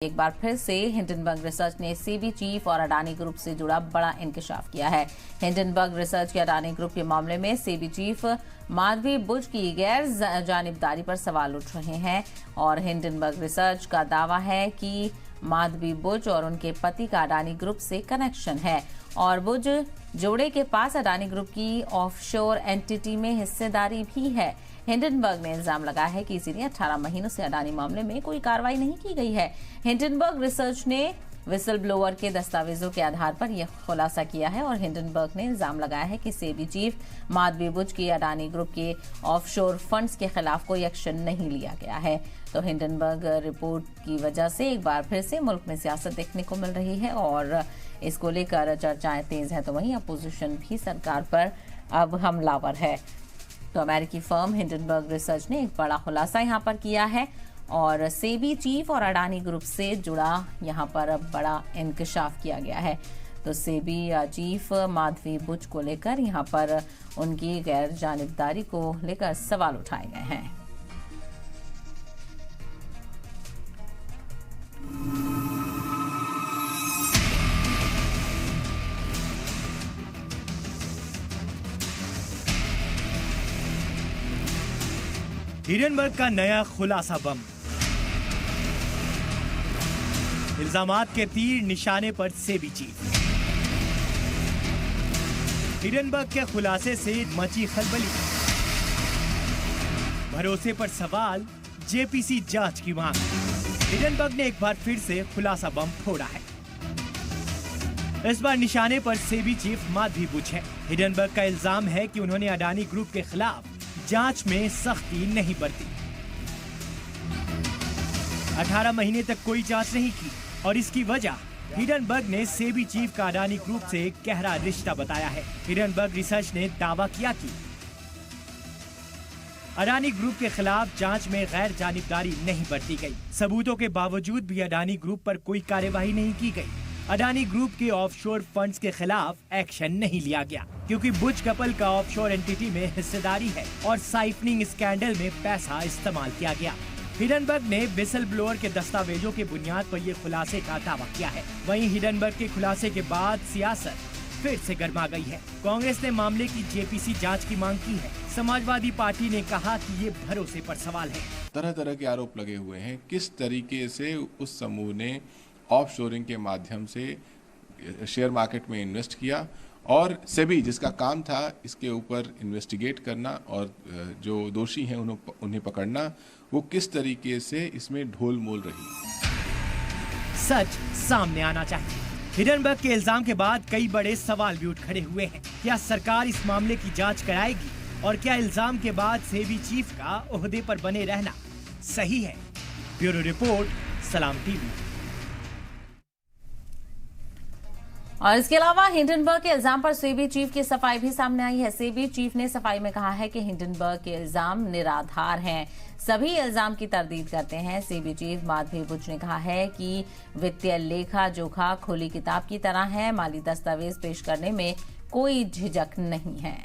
एक बार फिर से हिंडनबर्ग रिसर्च ने सेबी चीफ और अडानी ग्रुप से जुड़ा बड़ा इंकशाफ किया है। हिंडनबर्ग रिसर्च के अडानी ग्रुप के मामले में सेबी चीफ माधवी बुच की गैर जानिबदारी पर सवाल उठ रहे हैं और हिंडनबर्ग रिसर्च का दावा है कि माधवी बुच और उनके पति का अडानी ग्रुप से कनेक्शन है और बुच जोड़े के पास अडानी ग्रुप की ऑफशोर एंटिटी में हिस्सेदारी भी है। हिंडनबर्ग ने इल्जाम लगाया है कि इसीलिए 18 महीनों से अडानी मामले में कोई कार्रवाई नहीं की गई है। हिंडनबर्ग रिसर्च ने विसल ब्लोअर के दस्तावेजों के आधार पर यह खुलासा किया है और हिंडनबर्ग ने इल्जाम लगाया है कि सेबी चीफ माधवी बुच की अडानी ग्रुप के ऑफशोर फंड्स के खिलाफ कोई एक्शन नहीं लिया गया है। तो हिंडनबर्ग रिपोर्ट की वजह से एक बार फिर से मुल्क में सियासत देखने को मिल रही है और इसको लेकर चर्चाएं तेज है, तो वहीं अपोजिशन भी सरकार पर अब हमलावर है। तो अमेरिकी फर्म हिंडनबर्ग रिसर्च ने एक बड़ा खुलासा यहां पर किया है और सेबी चीफ और अडानी ग्रुप से जुड़ा यहां पर अब बड़ा इंकशाफ किया गया है। तो सेबी चीफ माधवी बुच को लेकर यहां पर उनकी गैर जानिबदारी को लेकर सवाल उठाए गए हैं। हिंडनबर्ग का नया खुलासा बम, इल्जामात के तीर निशाने पर सेबी चीफ। हिंडनबर्ग के खुलासे से मची खलबली, भरोसे पर सवाल, जेपीसी जांच की मांग। हिंडनबर्ग ने एक बार फिर से खुलासा बम फोड़ा है। इस बार निशाने पर सेबी चीफ माधवी बुच है। हिंडनबर्ग का इल्जाम है कि उन्होंने अडानी ग्रुप के खिलाफ जांच में सख्ती नहीं बरती, 18 महीने तक कोई जांच नहीं की और इसकी वजह हिंडनबर्ग ने सेबी चीफ का अडानी ग्रुप से गहरा रिश्ता बताया है। हिंडनबर्ग रिसर्च ने दावा किया कि अडानी ग्रुप के खिलाफ जांच में गैर जानिबदारी नहीं बरती गई। सबूतों के बावजूद भी अडानी ग्रुप पर कोई कार्यवाही नहीं की गई। अडानी ग्रुप के ऑफशोर फंड्स के खिलाफ एक्शन नहीं लिया गया क्योंकि बुच कपल का ऑफशोर एंटिटी में हिस्सेदारी है और साइफनिंग स्कैंडल में पैसा इस्तेमाल किया गया। हिंडनबर्ग ने विसल ब्लोअर के दस्तावेजों के बुनियाद पर यह खुलासे का दावा किया है। वहीं हिंडनबर्ग के खुलासे के बाद सियासत फिर से गर्मा गई है। कांग्रेस ने मामले की जेपीसी जांच की मांग की है। समाजवादी पार्टी ने कहा कि ये भरोसे पर सवाल है। तरह तरह के आरोप लगे हुए हैं किस तरीके से उस समूह ने ऑफशोरिंग के माध्यम से शेयर मार्केट में इन्वेस्ट किया और सेबी जिसका काम था इसके ऊपर इन्वेस्टिगेट करना और जो दोषी हैं उन्हें पकड़ना, वो किस तरीके से इसमें ढोल मोल रही। सच सामने आना चाहिए। हिंडनबर्ग के इल्जाम के बाद कई बड़े सवाल भी उठ खड़े हुए हैं। क्या सरकार इस मामले की जांच कराएगी और क्या इल्जाम के बाद सेबी चीफ का ओहदे पर बने रहना सही है? ब्यूरो रिपोर्ट, सलाम टीवी। और इसके अलावा हिंडनबर्ग के इल्जाम पर सेबी चीफ की सफाई भी सामने आई है। सेबी चीफ ने सफाई में कहा है कि हिंडनबर्ग के इल्जाम निराधार हैं, सभी इल्जाम की तरदीद करते हैं। सेबी चीफ माधवी बुच ने कहा है कि वित्तीय लेखा जोखा खुली किताब की तरह है, माली दस्तावेज पेश करने में कोई झिझक नहीं है।